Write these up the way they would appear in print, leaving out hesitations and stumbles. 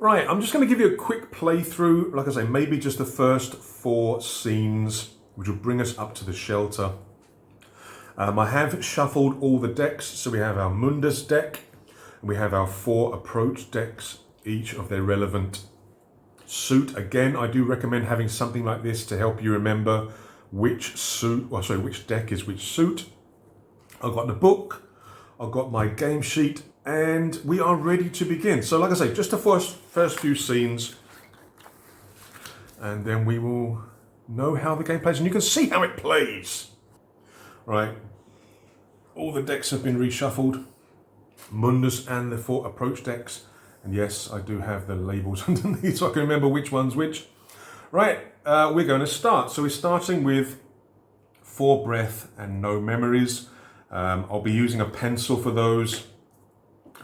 Right, I'm just going to give you a quick playthrough. Like I say, maybe just the first 4 scenes, which will bring us up to the shelter. I have shuffled all the decks, so we have our Mundus deck, and we have our 4 approach decks, each of their relevant suit. Again, I do recommend having something like this to help you remember which which deck is which suit. I've got the book, I've got my game sheet, and we are ready to begin. So like I say, just the first few scenes, and then we will know how the game plays, and you can see how it plays. Right, all the decks have been reshuffled, Mundus and the 4 approach decks, and yes, I do have the labels underneath so I can remember which one's which. Right, we're going to start. So we're starting with 4 breath and no memories. I'll be using a pencil for those,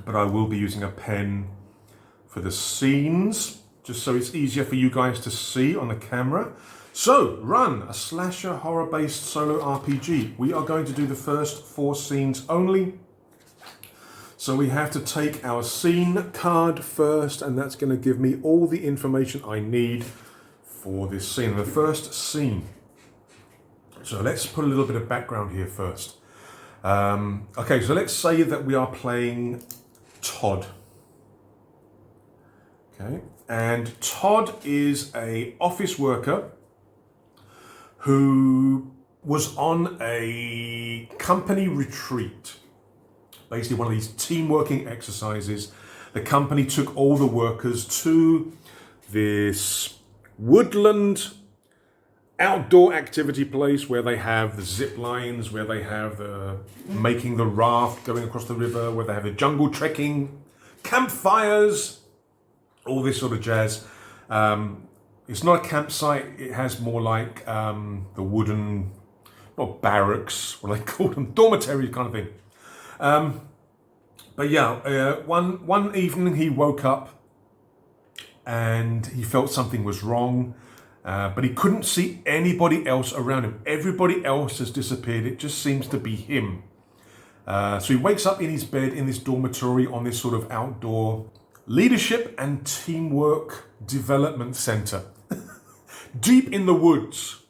but I will be using a pen for the scenes, just so it's easier for you guys to see on the camera. So, run a slasher horror-based solo RPG. We are going to do the first 4 scenes only. So we have to take our scene card first, and that's going to give me all the information I need for this scene. The first scene. So let's put a little bit of background here first. Okay, so let's say that we are playing Todd. Okay, and Todd is an office worker who was on a company retreat. Basically one of these team working exercises. The company took all the workers to this woodland outdoor activity place where they have the zip lines, where they have the making the raft going across the river, where they have the jungle trekking, campfires, all this sort of jazz. It's not a campsite, it has more like the wooden, not barracks, what do they call them, dormitory kind of thing. But yeah, one evening he woke up and he felt something was wrong. But he couldn't see anybody else around him. Everybody else has disappeared. It just seems to be him. So he wakes up in his bed in this dormitory on this sort of outdoor leadership and teamwork development center. Deep in the woods.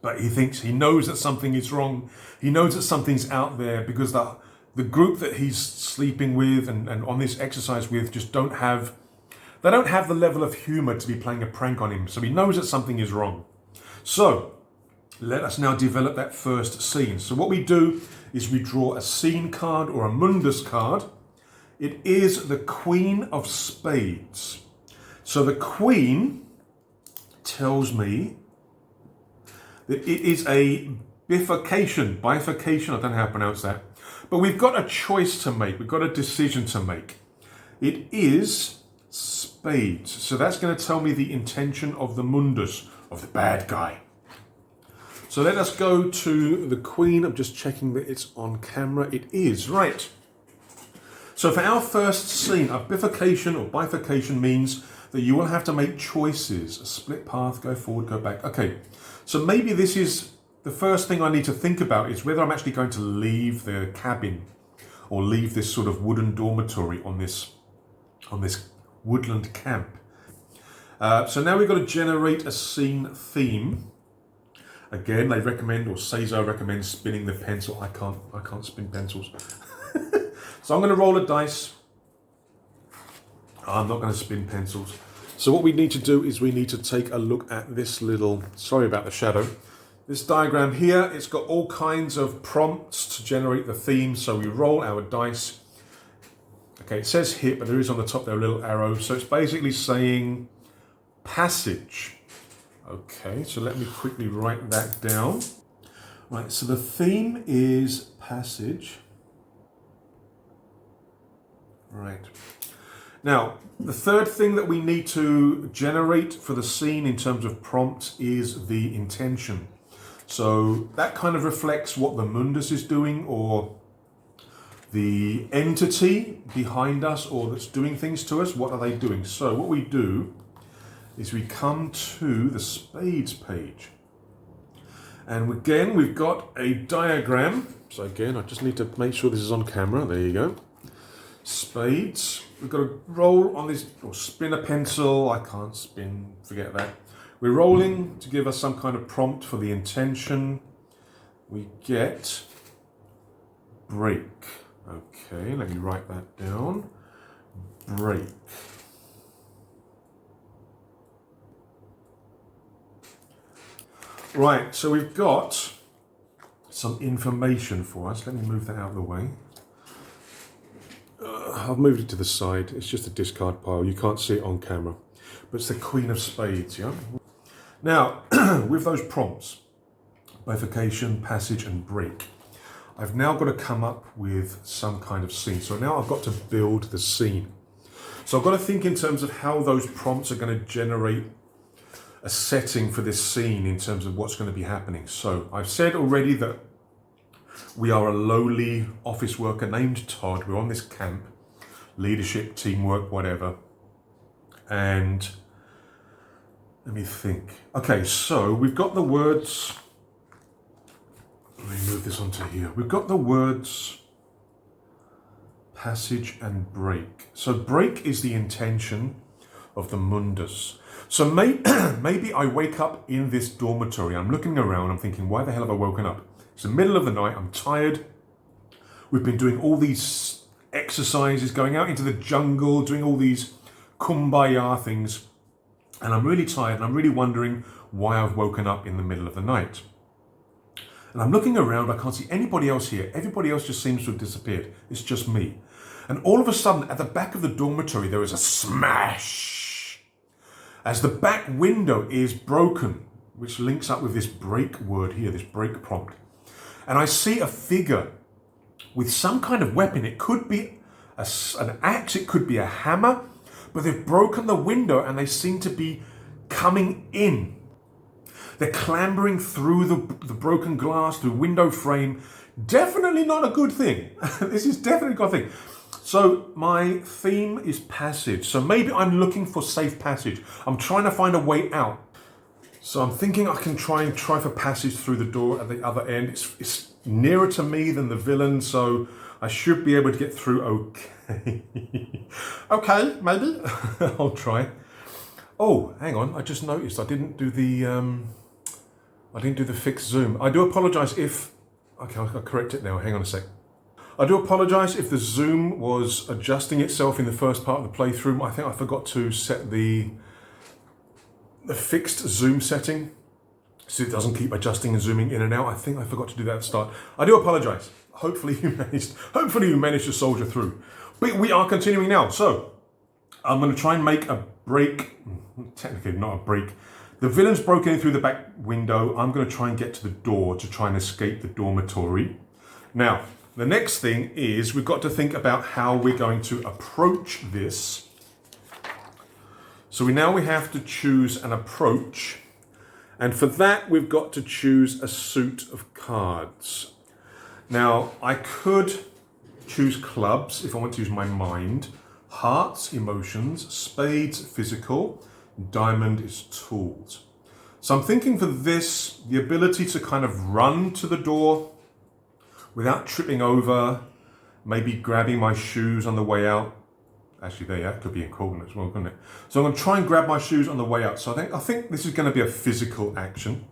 But he knows that something is wrong. He knows that something's out there because the group that he's sleeping with and on this exercise with just don't have the level of humor to be playing a prank on him. So he knows that something is wrong. So let us now develop that first scene. So what we do is we draw a scene card or a Mundus card. It is the Queen of Spades. So the Queen tells me that it is a bifurcation, I don't know how to pronounce that. But we've got a choice to make. We've got a decision to make. It is Spades. So that's going to tell me the intention of the Mundus, of the bad guy. So let us go to the Queen. I'm just checking that it's on camera. It is, right. So for our first scene, a bifurcation or bifurcation means that you will have to make choices. A split path, go forward, go back. Okay, so maybe this is the first thing I need to think about is whether I'm actually going to leave the cabin or leave this sort of wooden dormitory on this woodland camp. So now we've got to generate a scene theme. Again, they recommend, or Cesar recommends, spinning the pencil. I can't spin pencils. So I'm going to roll a dice. I'm not going to spin pencils. So what we need to do is we need to take a look at this little, sorry about the shadow, this diagram here. It's got all kinds of prompts to generate the theme. So we roll our dice. Okay, it says hit, but there is on the top there a little arrow. So it's basically saying passage. Okay, so let me quickly write that down. Right, so the theme is passage. Right. Now, the third thing that we need to generate for the scene in terms of prompt is the intention. So that kind of reflects what the Mundus is doing, or the entity behind us, or that's doing things to us. What are they doing? So what we do is we come to the Spades page. And again, we've got a diagram. So again, I just need to make sure this is on camera. There you go. Spades. we've got to roll on this, or spin a pencil. I can't spin, forget that. We're rolling to give us some kind of prompt for the intention. We get break. Okay, let me write that down. Break. Right, so we've got some information for us. Let me move that out of the way. I've moved it to the side. It's just a discard pile. You can't see it on camera. But it's the Queen of Spades, yeah? Now, with those prompts, bifurcation, passage, and break, I've now got to come up with some kind of scene. So now I've got to build the scene. So I've got to think in terms of how those prompts are going to generate a setting for this scene in terms of what's going to be happening. So I've said already that we are a lowly office worker named Todd. We're on this camp, leadership, teamwork, whatever. And let me think. Okay, so we've got the words. Let me move this onto here. We've got the words passage and break. So break is the intention of the mundus. So maybe I wake up in this dormitory. I'm looking around. I'm thinking, why the hell have I woken up? It's the middle of the night. I'm tired. We've been doing all these exercises, going out into the jungle, doing all these kumbaya things. And I'm really tired and I'm really wondering why I've woken up in the middle of the night. And I'm looking around. I can't see anybody else here. Everybody else just seems to have disappeared. It's just me. And all of a sudden, at the back of the dormitory, there is a smash as the back window is broken, which links up with this break word here, this break prompt. And I see a figure with some kind of weapon. It could be an axe, it could be a hammer, but they've broken the window and they seem to be coming in. They're clambering through the broken glass, the window frame. Definitely not a good thing. This is definitely a good thing. So my theme is passage. So maybe I'm looking for safe passage. I'm trying to find a way out. So I'm thinking I can try for passage through the door at the other end. It's nearer to me than the villain, so I should be able to get through okay. Okay, maybe. I'll try. Oh, hang on. I just noticed I didn't do the fixed zoom. I do apologize if... Okay, I'll correct it now. Hang on a sec. I do apologise if the zoom was adjusting itself in the first part of the playthrough. I think I forgot to set the fixed zoom setting so it doesn't keep adjusting and zooming in and out. I think I forgot to do that at the start. I do apologise. Hopefully you managed to soldier through. But we are continuing now. So I'm going to try and make a break. Technically not a break. The villain's broken in through the back window. I'm going to try and get to the door to try and escape the dormitory. Now, the next thing is we've got to think about how we're going to approach this. So we have to choose an approach. And for that, we've got to choose a suit of cards. Now, I could choose clubs if I want to use my mind. Hearts, emotions. Spades, physical. Diamond is tools. So I'm thinking for this, the ability to kind of run to the door without tripping over, maybe grabbing my shoes on the way out. Actually, that could be important as well, couldn't it? So I'm going to try and grab my shoes on the way out. So I think this is going to be a physical action.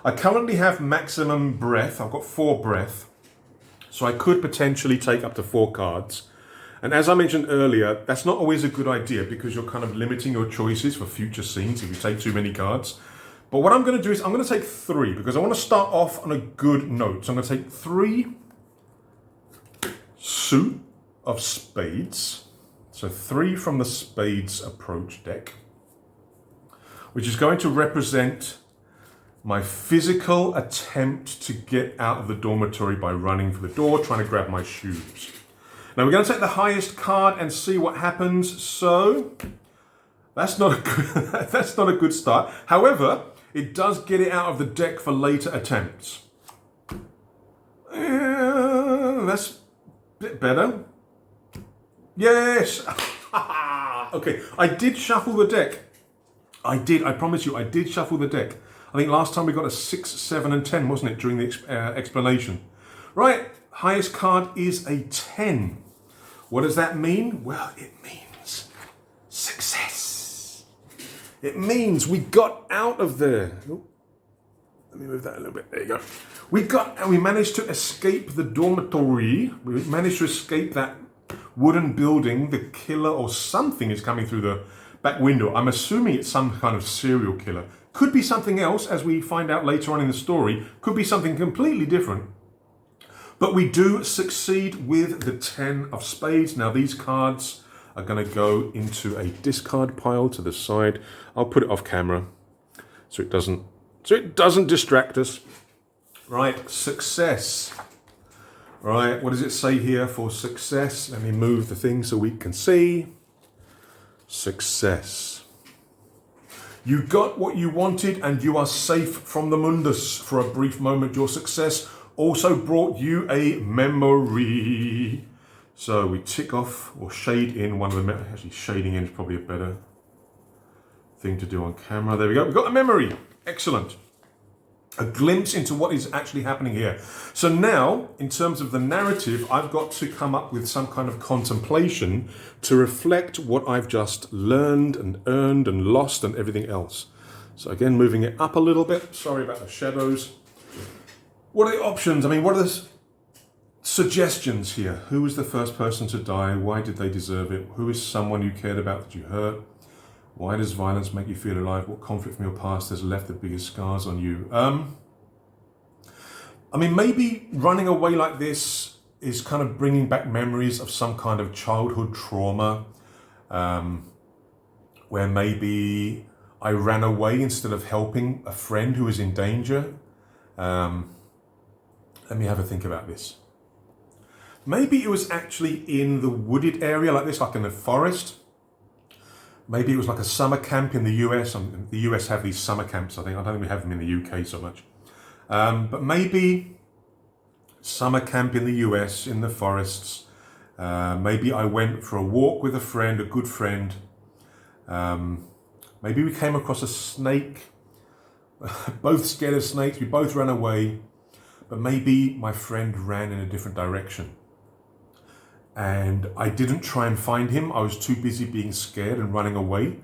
I currently have maximum breath. I've got 4 breath. So I could potentially take up to 4 cards. And as I mentioned earlier, that's not always a good idea because you're kind of limiting your choices for future scenes if you take too many cards. But what I'm going to do is I'm going to take 3 because I want to start off on a good note. So I'm going to take 3 suit of spades. So 3 from the spades approach deck, which is going to represent my physical attempt to get out of the dormitory by running for the door, trying to grab my shoes. Now we're going to take the highest card and see what happens. So that's not a good start. However, it does get it out of the deck for later attempts. That's a bit better. Yes! Okay, I did shuffle the deck. I promise you, I did shuffle the deck. I think last time we got a 6, 7 and 10, wasn't it, during the explanation. Right, highest card is a 10. What does that mean? Well, it means Success. It means we got out of there. Oh, let me move that a little bit. There you go. We managed to escape the dormitory. We managed to escape that wooden building. The killer or something is coming through the back window. I'm assuming it's some kind of serial killer. Could be something else, as we find out later on in the story. Could be something completely different. But we do succeed with the 10 of spades. Now these cards are going to go into a discard pile to the side. I'll put it off camera so it doesn't distract us. Right, success. Right, what does it say here for success? Let me move the thing so we can see. Success. You got what you wanted and you are safe from the Mundus for a brief moment. Your success also brought you a memory. So we tick off or shade in one of the, actually shading in is probably a better thing to do on camera. There we go, we've got a memory. Excellent. A glimpse into what is actually happening here. So now, in terms of the narrative, I've got to come up with some kind of contemplation to reflect what I've just learned and earned and lost and everything else. So again, moving it up a little bit. Sorry about the shadows. What are the options? I mean, what are the suggestions here? Who was the first person to die? Why did they deserve it? Who is someone you cared about that you hurt? Why does violence make you feel alive? What conflict from your past has left the biggest scars on you? I mean, maybe running away like this is kind of bringing back memories of some kind of childhood trauma, where maybe I ran away instead of helping a friend who was in danger. Let me have a think about this. Maybe it was actually in the wooded area like this, like in the forest. Maybe it was like a summer camp in the US. The US have these summer camps, I think. I don't think we have them in the UK so much. But maybe summer camp in the US, in the forests. Maybe I went for a walk with a friend, a good friend. Maybe we came across a snake. Both scared of snakes, we both ran away. But maybe my friend ran in a different direction. And I didn't try and find him. I was too busy being scared and running away.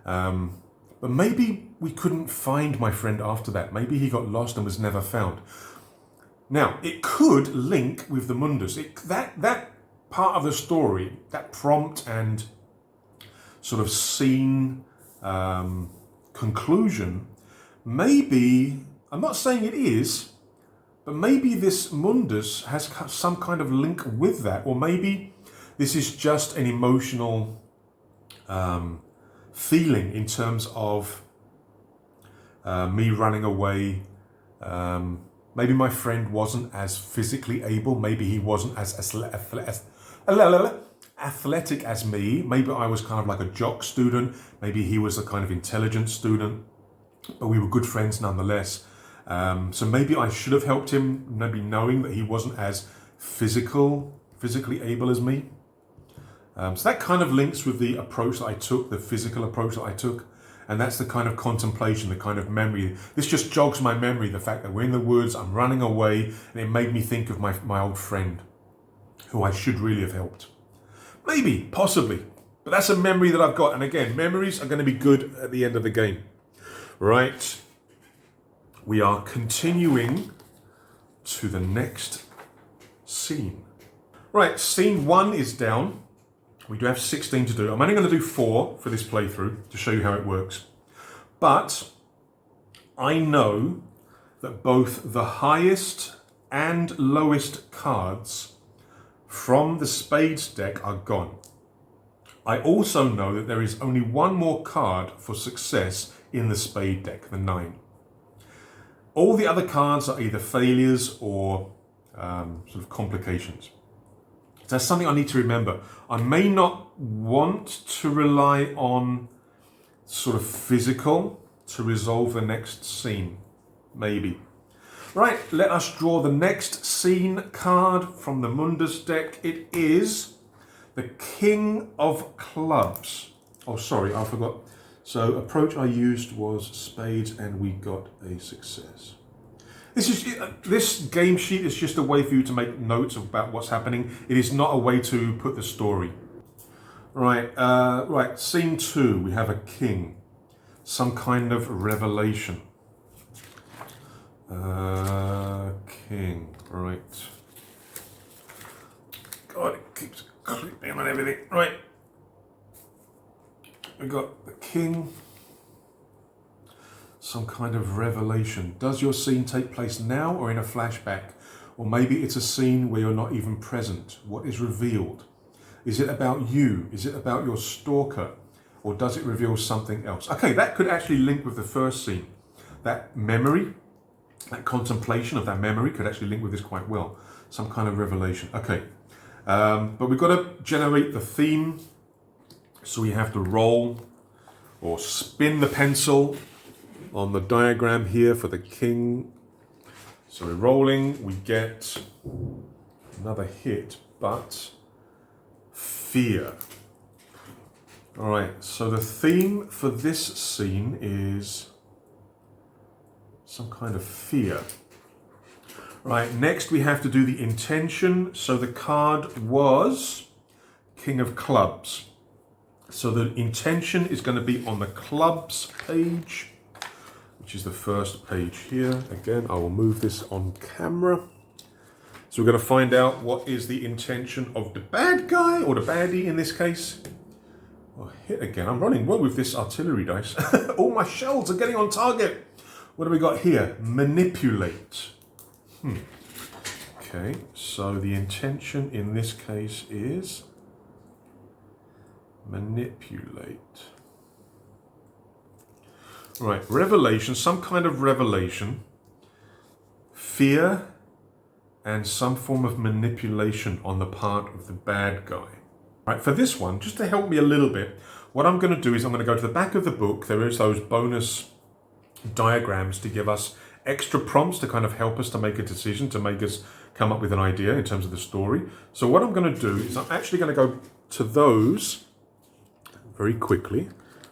But maybe we couldn't find my friend after that. Maybe he got lost and was never found. Now, it could link with the Mundus. That part of the story, that prompt and sort of scene conclusion, maybe, I'm not saying it is, but maybe this Mundus has some kind of link with that, or maybe this is just an emotional feeling in terms of me running away. Maybe my friend wasn't as physically able. Maybe he wasn't as athletic as me. Maybe I was kind of like a jock student. Maybe he was a kind of intelligent student, but we were good friends nonetheless. So maybe I should have helped him, maybe knowing that he wasn't as physically able as me. So that kind of links with the approach that I took, the physical approach that I took. And that's the kind of contemplation, the kind of memory. This just jogs my memory, the fact that we're in the woods, I'm running away, and it made me think of my old friend, who I should really have helped. Maybe, possibly. But that's a memory that I've got. And again, memories are going to be good at the end of the game. Right. We are continuing to the next scene. Right, scene 1 is down. We do have 16 to do. I'm only going to do 4 for this playthrough to show you how it works. But I know that both the highest and lowest cards from the spades deck are gone. I also know that there is only one more card for success in the spade deck, the 9. All the other cards are either failures or sort of complications. So that's something I need to remember. I may not want to rely on sort of physical to resolve the next scene. Maybe. Right, let us draw the next scene card from the Mundus deck. It is the King of Clubs. Oh, sorry, I forgot. So approach I used was spades and we got a success. This game sheet is just a way for you to make notes about what's happening. It is not a way to put the story. Right, scene 2, we have a king. Some kind of revelation. King, right. God, it keeps creeping on everything. Right. We got the king. Some kind of revelation. Does your scene take place now or in a flashback? Or maybe it's a scene where you're not even present. What is revealed? Is it about you? Is it about your stalker? Or does it reveal something else? Okay, that could actually link with the first scene. That memory, that contemplation of that memory could actually link with this quite well. Some kind of revelation. Okay, but we've got to generate the theme. So we have to roll or spin the pencil on the diagram here for the king. So we're rolling, we get another hit, but fear. All right, so the theme for this scene is some kind of fear. Right, next we have to do the intention. So the card was King of Clubs. So the intention is going to be on the clubs page, which is the first page here. Again, I will move this on camera. So we're going to find out what is the intention of the bad guy, or the baddie in this case. Oh, hit again. I'm running well with this artillery dice. All my shells are getting on target. What do we got here? Manipulate. Okay, so the intention in this case is manipulate. Right, revelation, some kind of revelation, fear, and some form of manipulation on the part of the bad guy. Right, for this one, just to help me a little bit, what I'm going to do is I'm going to go to the back of the book. There is those bonus diagrams to give us extra prompts to kind of help us to make a decision, to make us come up with an idea in terms of the story. So what I'm going to do is I'm actually going to go to those very quickly.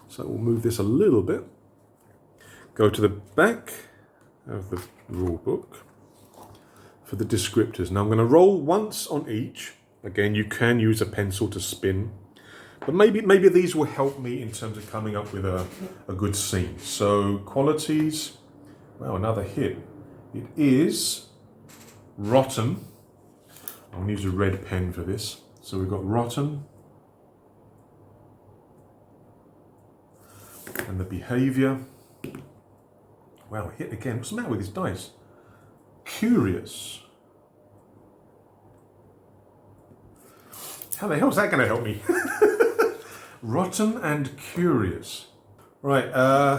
So we'll move this a little bit. Go to the back of the rule book for the descriptors. Now I'm going to roll once on each. Again, you can use a pencil to spin, but maybe these will help me in terms of coming up with a good scene. So qualities, wow, another hit. It is rotten. I'm going to use a red pen for this. So we've got rotten. And the behavior. Wow, hit again. What's the matter with these dice? Curious. How the hell is that going to help me? Rotten and curious. Right,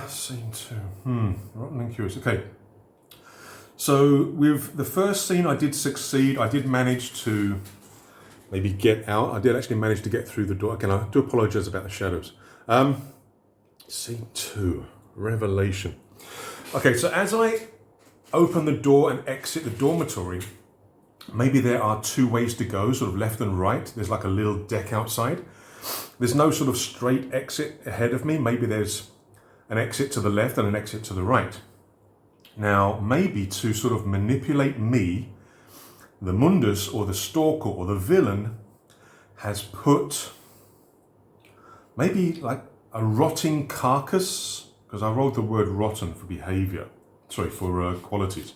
scene 2. Rotten and curious. Okay. So with the first scene, I did succeed. I did manage to maybe get out. I did actually manage to get through the door. Again, I do apologize about the shadows. Scene 2, revelation. Okay, so as I open the door and exit the dormitory, maybe there are two ways to go, sort of left and right. There's like a little deck outside. There's no sort of straight exit ahead of me. Maybe there's an exit to the left and an exit to the right. Now, maybe to sort of manipulate me, the Mundus or the stalker or the villain has put maybe like a rotting carcass, because I wrote the word rotten for behavior, for qualities.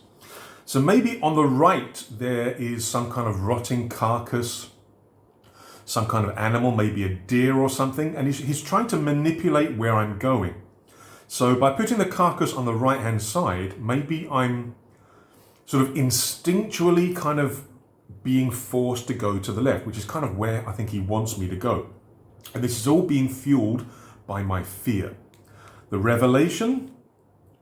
So maybe on the right there is some kind of rotting carcass, some kind of animal, maybe a deer or something, and he's trying to manipulate where I'm going. So by putting the carcass on the right hand side, maybe I'm sort of instinctually kind of being forced to go to the left, which is kind of where I think he wants me to go. And this is all being fueled by my fear. The revelation,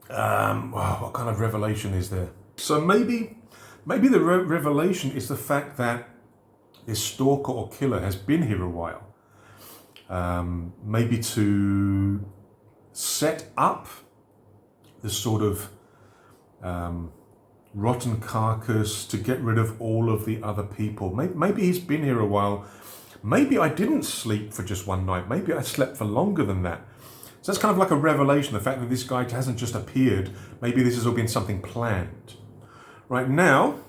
what kind of revelation is there? So maybe the revelation is the fact that this stalker or killer has been here a while. Maybe to set up the sort of rotten carcass to get rid of all of the other people. Maybe he's been here a while. Maybe I didn't sleep for just one night. Maybe I slept for longer than that. So that's kind of like a revelation, the fact that this guy hasn't just appeared. Maybe this has all been something planned. Right now,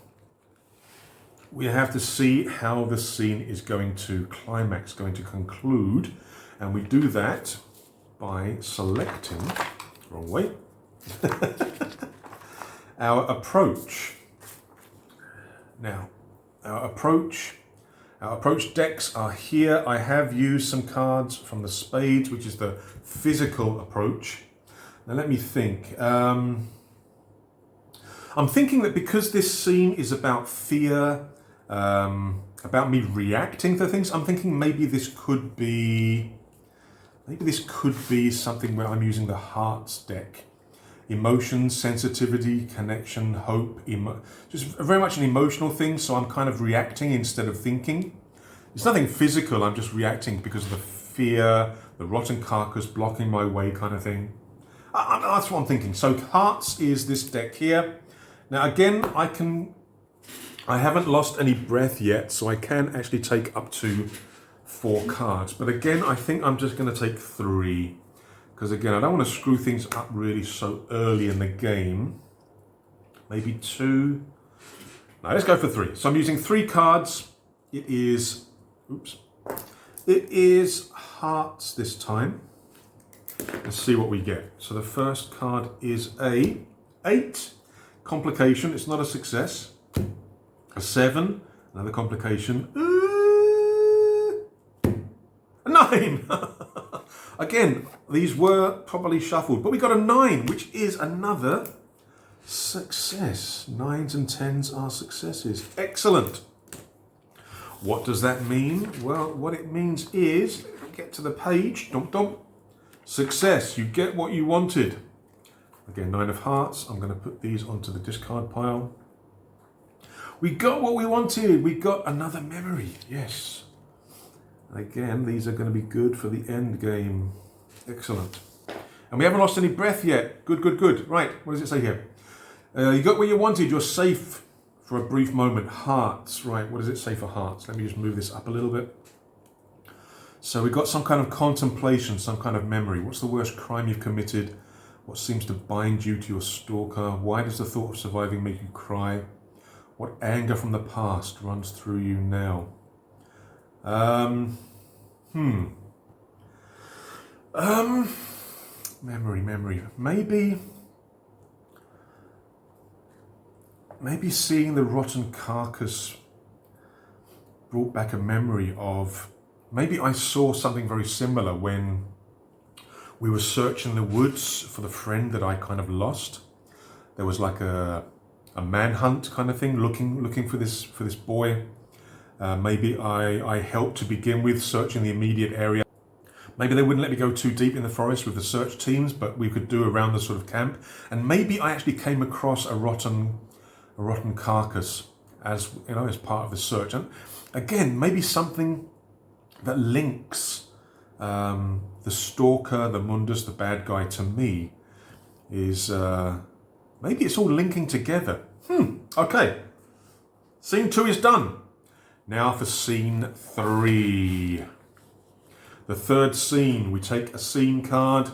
we have to see how the scene is going to climax, going to conclude. And we do that by selecting, wrong way, our approach. Now, our approach decks are here. I have used some cards from the spades, which is the physical approach. Now let me think. I'm thinking that because this scene is about fear, about me reacting to things, I'm thinking maybe this could be something where I'm using the hearts deck. Emotion, sensitivity, connection, hope, just very much an emotional thing, so I'm kind of reacting instead of thinking. It's nothing physical, I'm just reacting because of the fear, the rotten carcass blocking my way kind of thing. That's what I'm thinking. So hearts is this deck here. Now again, I haven't lost any breath yet, so I can actually take up to 4 cards. But again, I think I'm just going to take 3. Because again, I don't want to screw things up really so early in the game. Maybe 2. No, let's go for 3. So I'm using 3 cards. It is hearts this time. Let's see what we get. So the first card is a 8. Complication, it's not a success. A 7, another complication. A 9. Again, these were probably shuffled, but we got a 9, which is another success. 9s and 10s are successes. Excellent. What does that mean? Well, what it means is, get to the page, dump, dump. Success, you get what you wanted. Again, 9 of hearts. I'm going to put these onto the discard pile. We got what we wanted. We got another memory. Yes. Again, these are going to be good for the end game. Excellent. And we haven't lost any breath yet. Good, good, good. Right, what does it say here? You got what you wanted. You're safe for a brief moment. Hearts. Right, what does it say for hearts? Let me just move this up a little bit. So we've got some kind of contemplation, some kind of memory. What's the worst crime you've committed? What seems to bind you to your stalker? Why does the thought of surviving make you cry? What anger from the past runs through you now? Memory. Maybe seeing the rotten carcass brought back a memory of, maybe I saw something very similar when we were searching the woods for the friend that I kind of lost. There was like a manhunt kind of thing, looking for this boy. Maybe I helped to begin with, searching the immediate area. Maybe they wouldn't let me go too deep in the forest with the search teams, but we could do around the sort of camp. And maybe I actually came across a rotten carcass as part of the search. And again, maybe something that links the stalker, the mundus, the bad guy to me is maybe it's all linking together. Okay. Scene 2 is done. Now for scene 3. The third scene, we take a scene card.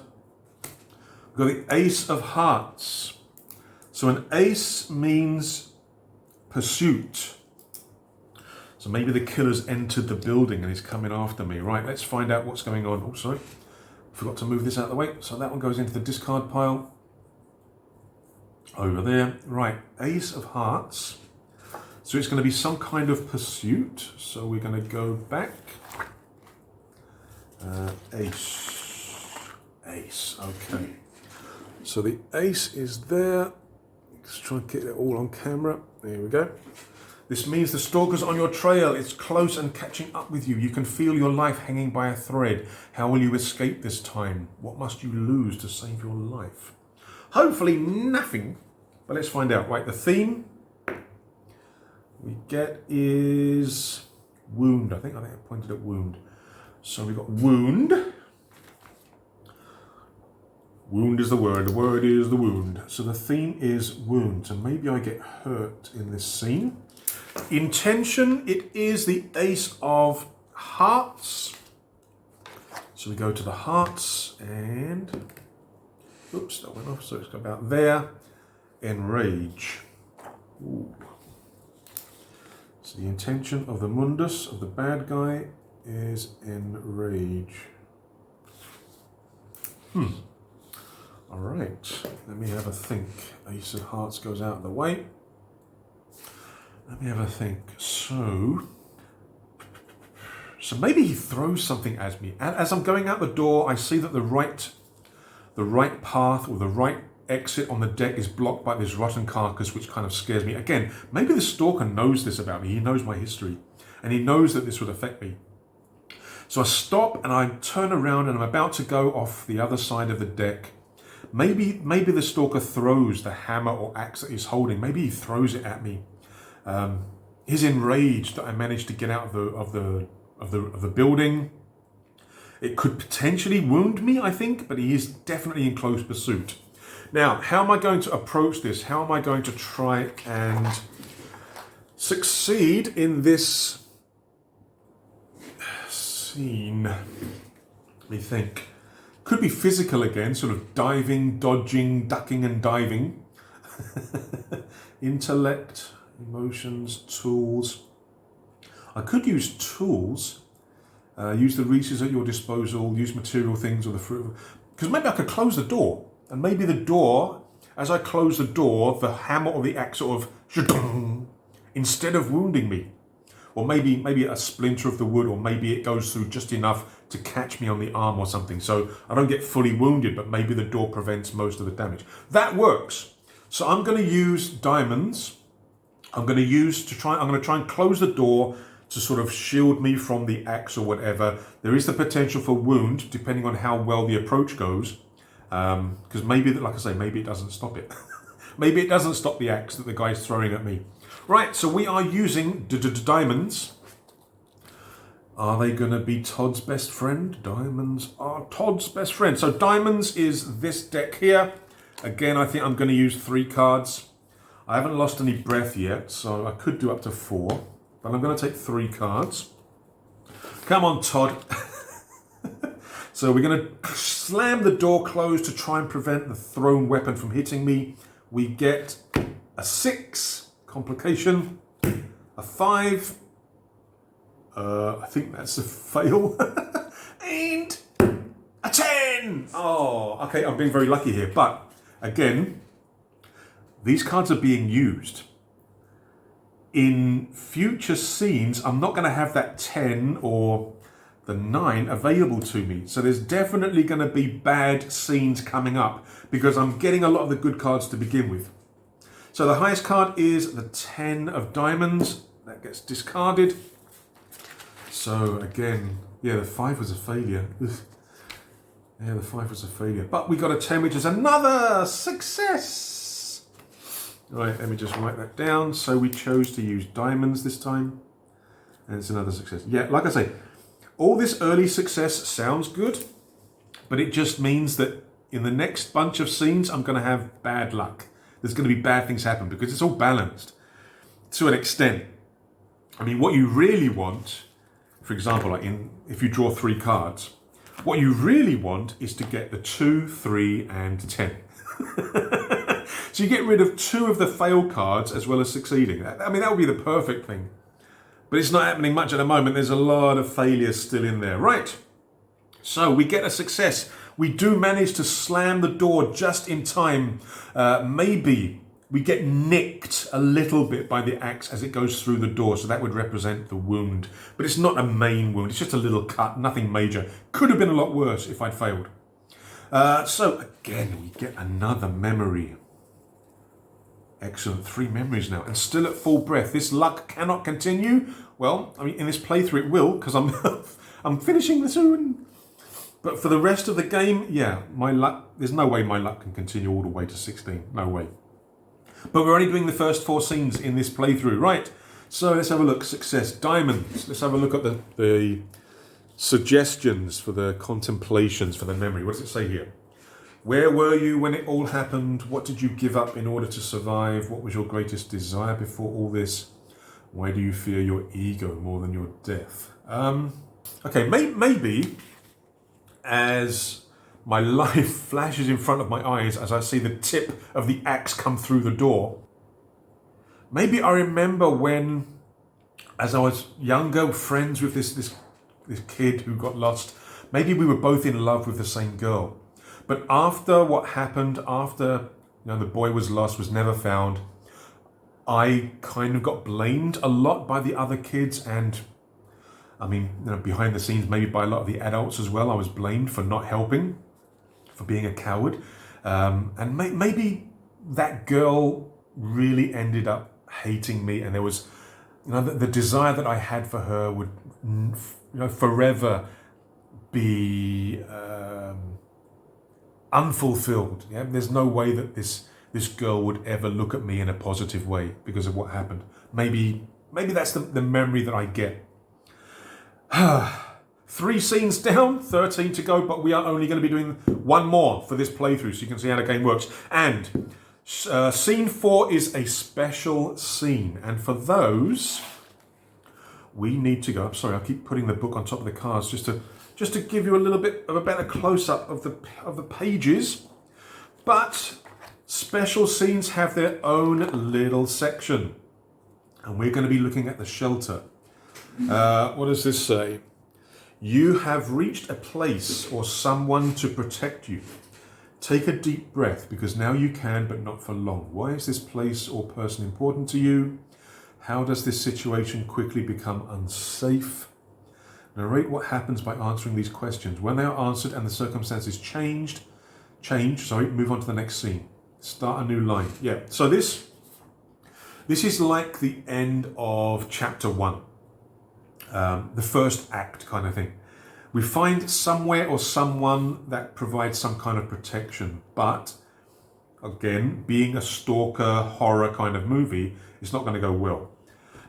We've got the Ace of Hearts. So an ace means pursuit. So maybe the killer's entered the building and he's coming after me. Right, let's find out what's going on. Oh, sorry. Forgot to move this out of the way. So that one goes into the discard pile. Over there. Right, Ace of Hearts. So it's going to be some kind of pursuit. So we're going to go back. Ace. Okay. So the ace is there. Let's try and get it all on camera. There we go. This means the stalker's on your trail. It's close and catching up with you. You can feel your life hanging by a thread. How will you escape this time? What must you lose to save your life? Hopefully nothing. But let's find out. Right, the theme we get is wound. I think I pointed at wound. So we got wound. Wound is the word. The word is the wound. So the theme is wound. So maybe I get hurt in this scene. Intention, it is the Ace of Hearts. So we go to the hearts and, oops, that went off. So it's about there. Enrage. Ooh. So the intention of the mundus, of the bad guy, is enrage. All right, let me have a think. Ace of Hearts goes out of the way. Let me have a think. So maybe he throws something at me. And as I'm going out the door, I see that the right path or the right exit on the deck is blocked by this rotten carcass, which kind of scares me. Again, maybe the stalker knows this about me. He knows my history, and he knows that this would affect me. So I stop and I turn around and I'm about to go off the other side of the deck. Maybe the stalker throws the hammer or axe that he's holding. Maybe he throws it at me. He's enraged that I managed to get out of the building. It could potentially wound me, I think, but he is definitely in close pursuit. Now, how am I going to approach this? How am I going to try and succeed in this scene? Let me think. Could be physical again, sort of diving, dodging, ducking and diving. Intellect, emotions, tools. I could use tools. Use the resources at your disposal, use material things or the fruit. Because maybe I could close the door. And maybe the door, as I close the door, the hammer or the axe sort of, instead of wounding me. Or maybe a splinter of the wood, or maybe it goes through just enough to catch me on the arm or something. So I don't get fully wounded, but maybe the door prevents most of the damage. That works. So I'm going to use diamonds. I'm going to try and close the door to sort of shield me from the axe or whatever. There is the potential for wound, depending on how well the approach goes. Because maybe, like I say, maybe it doesn't stop it. Maybe it doesn't stop the axe that the guy's throwing at me. Right, so we are using diamonds. Are they going to be Todd's best friend? Diamonds are Todd's best friend. So diamonds is this deck here. Again, I think I'm going to use 3 cards. I haven't lost any breath yet, so I could do up to 4. But I'm going to take 3 cards. Come on, Todd. So we're going to slam the door closed to try and prevent the thrown weapon from hitting me. We get a 6, complication, a 5, I think that's a fail, and a 10. Oh, okay, I'm being very lucky here. But again, these cards are being used. In future scenes, I'm not going to have that 10 or the 9 available to me. So there's definitely going to be bad scenes coming up because I'm getting a lot of the good cards to begin with. So the highest card is the 10 of diamonds. That gets discarded. So again, yeah, the 5 was a failure. Yeah, the 5 was a failure. But we got a 10, which is another success. Right, let me just write that down. So we chose to use diamonds this time. And it's another success. Yeah, like I say, all this early success sounds good, but it just means that in the next bunch of scenes, I'm going to have bad luck. There's going to be bad things happen because it's all balanced to an extent. I mean, what you really want, for example, like if you draw 3 cards, what you really want is to get the 2, 3, and 10. So you get rid of 2 of the fail cards as well as succeeding. I mean, that would be the perfect thing. But it's not happening much at the moment. There's a lot of failures still in there. Right. So we get a success. We do manage to slam the door just in time. Maybe we get nicked a little bit by the axe as it goes through the door. So that would represent the wound. But it's not a main wound. It's just a little cut. Nothing major. Could have been a lot worse if I'd failed. So again, we get another memory. Excellent, 3 memories now, and still at full breath. This luck cannot continue. Well, I mean, in this playthrough it will, because I'm finishing soon. But for the rest of the game, yeah, my luck. There's no way my luck can continue all the way to 16. No way. But we're only doing the first 4 scenes in this playthrough, right? So let's have a look. Success, diamonds. Let's have a look at the suggestions for the contemplations for the memory. What does it say here? Where were you when it all happened? What did you give up in order to survive? What was your greatest desire before all this? Why do you fear your ego more than your death? Okay, maybe as my life flashes in front of my eyes as I see the tip of the axe come through the door, maybe I remember when as I was younger, friends with this kid who got lost. Maybe we were both in love with the same girl. But after what happened, after the boy was lost, was never found, I kind of got blamed a lot by the other kids, and I mean, behind the scenes, maybe by a lot of the adults as well. I was blamed for not helping, for being a coward, and maybe that girl really ended up hating me, and there was, the desire that I had for her would, forever be unfulfilled. Yeah, there's no way that this girl would ever look at me in a positive way because of what happened. Maybe that's the memory that I get. 3 scenes down, 13 to go, but we are only going to be doing one more for this playthrough, so you can see how the game works. And scene 4 is a special scene, and for those, we need to go. I'm sorry, I keep putting the book on top of the cards just to give you a little bit of a better close-up of the pages. But special scenes have their own little section, and we're going to be looking at the shelter. What does this say? You have reached a place or someone to protect you. Take a deep breath, because now you can, but not for long. Why is this place or person important to you? How does this situation quickly become unsafe? Narrate what happens by answering these questions. When they are answered and the circumstances change, move on to the next scene. Start a new line. Yeah, so this is like the end of chapter 1. The first act kind of thing. We find somewhere or someone that provides some kind of protection, but again, being a stalker horror kind of movie, it's not going to go well.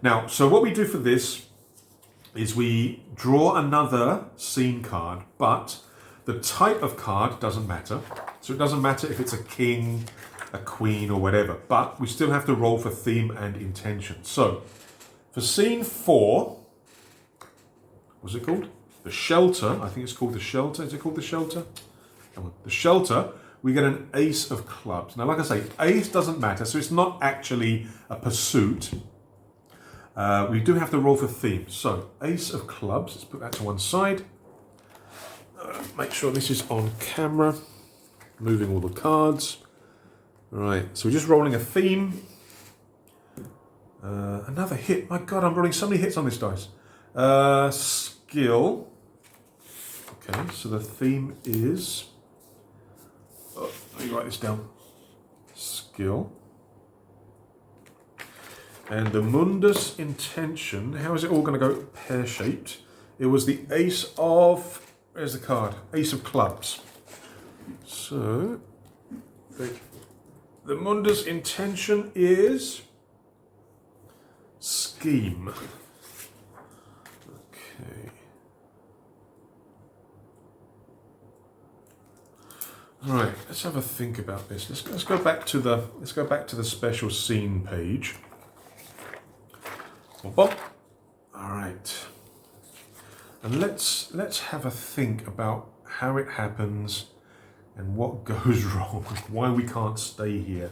Now, so what we do for this is we draw another scene card, but the type of card doesn't matter. So it doesn't matter if it's a king, a queen, or whatever, but we still have to roll for theme and intention. So for scene 4, what's it called? The Shelter. I think it's called The Shelter. Is it called The Shelter? Come on. The Shelter. We get an ace of clubs. Now, like I say, ace doesn't matter, so it's not actually a pursuit. We do have to roll for theme. So, ace of clubs. Let's put that to one side. Make sure this is on camera. Moving all the cards. All right. So we're just rolling a theme. Another hit. My God, I'm rolling so many hits on this dice. Skill. Okay, so the theme is... let me write this down. Skill. And the mundus intention, how is it all going to go pear-shaped? It was the ace of... Where's the card? Ace of clubs. So, the mundus intention is... scheme. Okay. Right, let's have a think about this. Let's go back to the special scene page. All right, and let's have a think about how it happens and what goes wrong, why we can't stay here.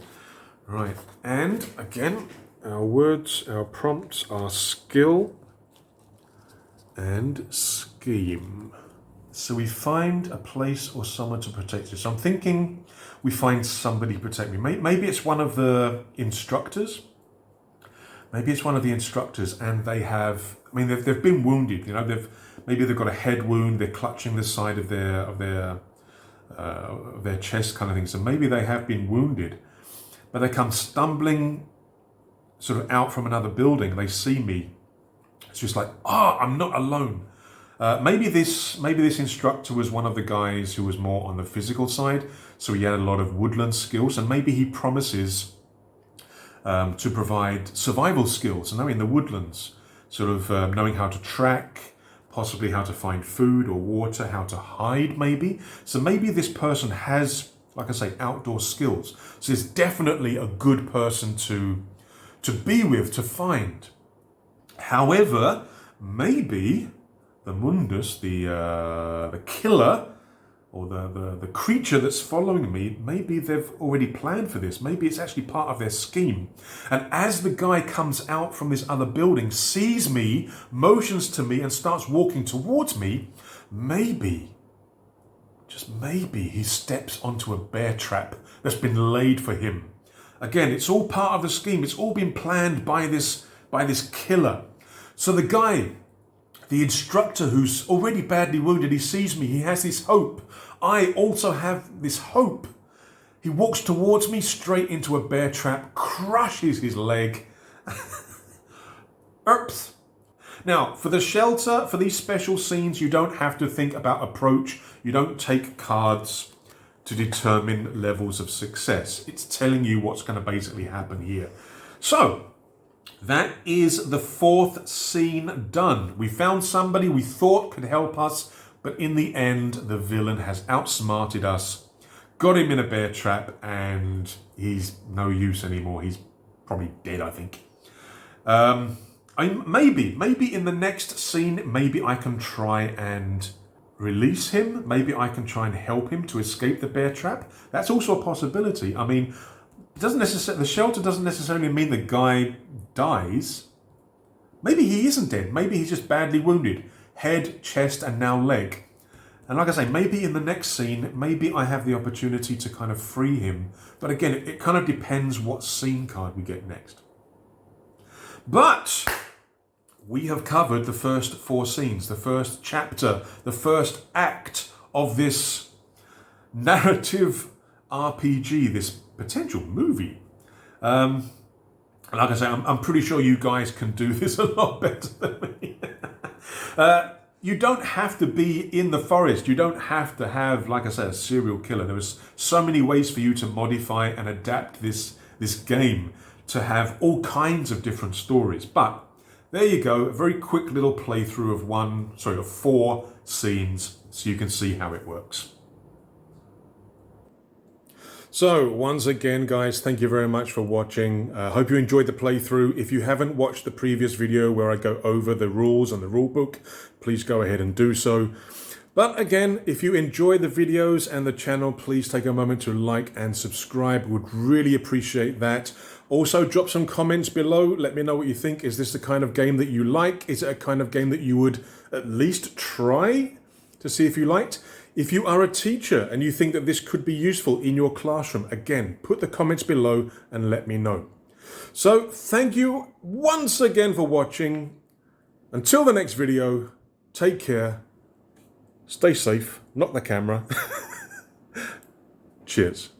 Right, and again, our words, our prompts are skill and scheme. So we find a place or someone to protect you. So I'm thinking we find somebody to protect me. Maybe it's one of the instructors. Maybe it's one of the instructors, and they have. I mean, they've been wounded. Maybe they've got a head wound. They're clutching the side of their chest, kind of thing. So maybe they have been wounded, but they come stumbling, sort of out from another building. They see me. It's just like, I'm not alone. Maybe this instructor was one of the guys who was more on the physical side, so he had a lot of woodland skills, and maybe he promises to provide survival skills, in the woodlands, sort of knowing how to track, possibly how to find food or water, how to hide maybe. So maybe this person has, like I say, outdoor skills. So it's definitely a good person to be with, to find. However, maybe the mundus, the killer, or the creature that's following me, maybe they've already planned for this. Maybe it's actually part of their scheme. And as the guy comes out from this other building, sees me, motions to me, and starts walking towards me, maybe, just maybe, he steps onto a bear trap that's been laid for him. Again, it's all part of the scheme. It's all been planned by this killer. So the guy, the instructor who's already badly wounded, he sees me, he has this hope. I also have this hope. He walks towards me straight into a bear trap, crushes his leg. Oops. Now, for the shelter, for these special scenes, you don't have to think about approach. You don't take cards to determine levels of success. It's telling you what's going to basically happen here. So, that is the 4th scene done. We found somebody we thought could help us, but in the end, the villain has outsmarted us, got him in a bear trap, and he's no use anymore. He's probably dead, I think. Maybe in the next scene, maybe I can try and release him. Maybe I can try and help him to escape the bear trap. That's also a possibility. I mean, the shelter doesn't necessarily mean the guy dies. Maybe he isn't dead. Maybe he's just badly wounded. Head, chest, and now leg. And like I say, maybe in the next scene, maybe I have the opportunity to kind of free him. But again, it kind of depends what scene card we get next. But we have covered the first 4 scenes, the first chapter, the first act of this narrative RPG, this potential movie. Like I say, I'm pretty sure you guys can do this a lot better than me. You don't have to be in the forest. You don't have to have, like I said, a serial killer. There's so many ways for you to modify and adapt this game to have all kinds of different stories. But there you go, a very quick little playthrough of 4 scenes, so you can see how it works. So, once again, guys, thank you very much for watching. Hope you enjoyed the playthrough. If you haven't watched the previous video where I go over the rules and the rule book, please go ahead and do so. But again, if you enjoy the videos and the channel, please take a moment to like and subscribe. Would really appreciate that. Also, drop some comments below. Let me know what you think. Is this the kind of game that you like? Is it a kind of game that you would at least try to see if you liked? If you are a teacher and you think that this could be useful in your classroom, again, put the comments below and let me know. So, thank you once again for watching. Until the next video, take care, stay safe, not the camera. Cheers.